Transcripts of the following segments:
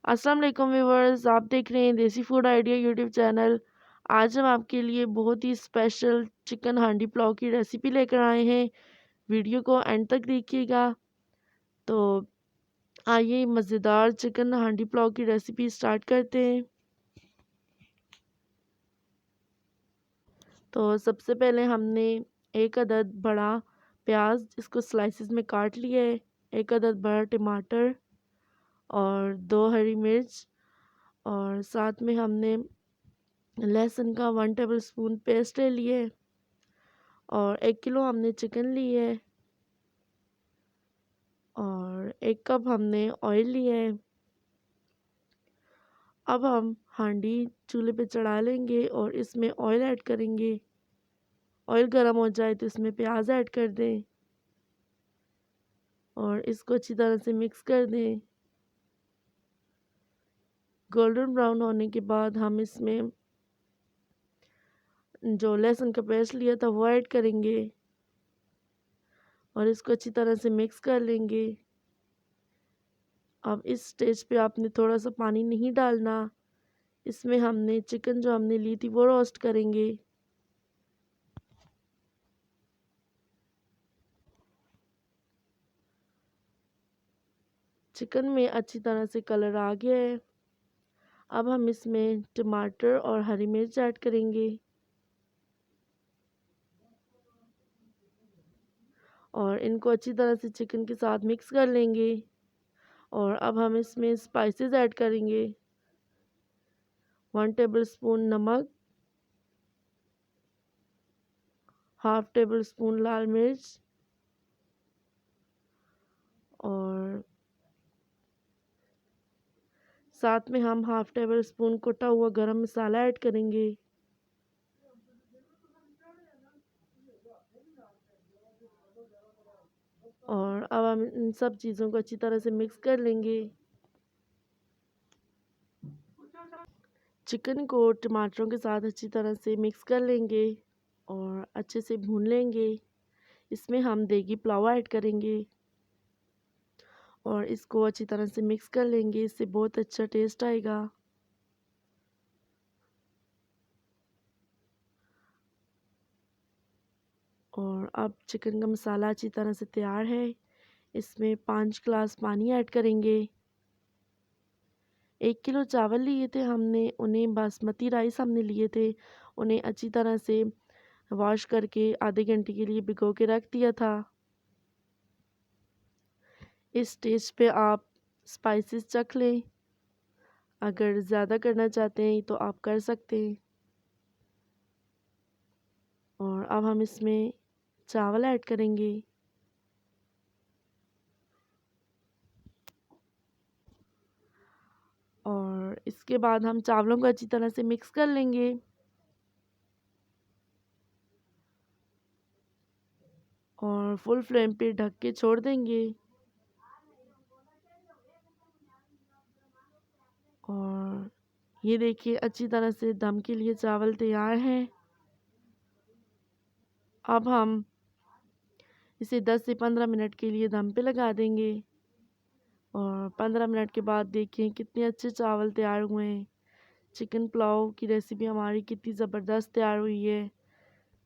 अस्सलाम वालेकुम व्यूवर्स, आप देख रहे हैं देसी फूड आइडिया यूट्यूब चैनल। आज हम आपके लिए बहुत ही स्पेशल चिकन हांडी पुलाव की रेसिपी लेकर आए हैं। वीडियो को एंड तक देखिएगा। तो आइए मज़ेदार चिकन हांडी पुलाव की रेसिपी स्टार्ट करते हैं। तो सबसे पहले हमने एक अदद बड़ा प्याज इसको स्लाइसिस में काट लिया है, एक अदद बड़ा टमाटर और 2 हरी मिर्च, और साथ में हमने लहसुन का 1 टेबलस्पून पेस्ट ले लिए, और 1 किलो हमने चिकन ली है, और 1 कप हमने ऑयल लिया है। अब हम हांडी चूल्हे पे चढ़ा लेंगे और इसमें ऑयल ऐड करेंगे। ऑयल गर्म हो जाए तो इसमें प्याज ऐड कर दें और इसको अच्छी तरह से मिक्स कर दें। गोल्डन ब्राउन होने के बाद हम इसमें जो लहसुन का पेस्ट लिया था वो ऐड करेंगे और इसको अच्छी तरह से मिक्स कर लेंगे। अब इस स्टेज पे आपने थोड़ा सा पानी नहीं डालना। इसमें हमने चिकन जो हमने ली थी वो रोस्ट करेंगे। चिकन में अच्छी तरह से कलर आ गया है। अब हम इसमें टमाटर और हरी मिर्च ऐड करेंगे और इनको अच्छी तरह से चिकन के साथ मिक्स कर लेंगे। और अब हम इसमें स्पाइसेस ऐड करेंगे। 1 टेबलस्पून नमक, हाफ टेबल स्पून लाल मिर्च, और साथ में हम हाफ टेबल स्पून कुटा हुआ गरम मसाला ऐड करेंगे। और अब हम इन सब चीज़ों को अच्छी तरह से मिक्स कर लेंगे। चिकन को टमाटरों के साथ अच्छी तरह से मिक्स कर लेंगे और अच्छे से भून लेंगे। इसमें हम देगी पुलाव ऐड करेंगे और इसको अच्छी तरह से मिक्स कर लेंगे। इससे बहुत अच्छा टेस्ट आएगा। और अब चिकन का मसाला अच्छी तरह से तैयार है। इसमें 5 गिलास पानी ऐड करेंगे। 1 किलो चावल लिए थे हमने, उन्हें बासमती राइस हमने लिए थे, उन्हें अच्छी तरह से वॉश करके आधे घंटे के लिए भिगो के रख दिया था। इस स्टेज पे आप स्पाइसेस चख लें। अगर ज़्यादा करना चाहते हैं तो आप कर सकते हैं। और अब हम इसमें चावल ऐड करेंगे और इसके बाद हम चावलों को अच्छी तरह से मिक्स कर लेंगे। और फुल फ्लेम पे ढक के छोड़ देंगे। और ये देखिए अच्छी तरह से दम के लिए चावल तैयार हैं। अब हम इसे 10 से 15 मिनट के लिए दम पे लगा देंगे और 15 मिनट के बाद देखें कितने अच्छे चावल तैयार हुए हैं। चिकन पुलाव की रेसिपी हमारी कितनी ज़बरदस्त तैयार हुई है।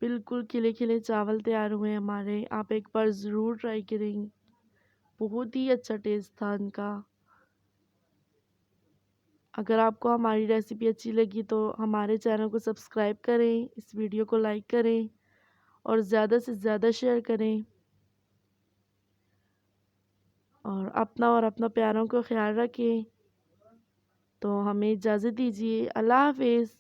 बिल्कुल खिले खिले चावल तैयार हुए हैं हमारे। आप एक बार ज़रूर ट्राई करें। बहुत ही अच्छा टेस्ट था इनका। अगर आपको हमारी रेसिपी अच्छी लगी तो हमारे चैनल को सब्सक्राइब करें, इस वीडियो को लाइक करें और ज़्यादा से ज़्यादा शेयर करें। और अपना प्यारों का ख्याल रखें। तो हमें इजाज़त दीजिए। अल्लाह हाफ़िज़।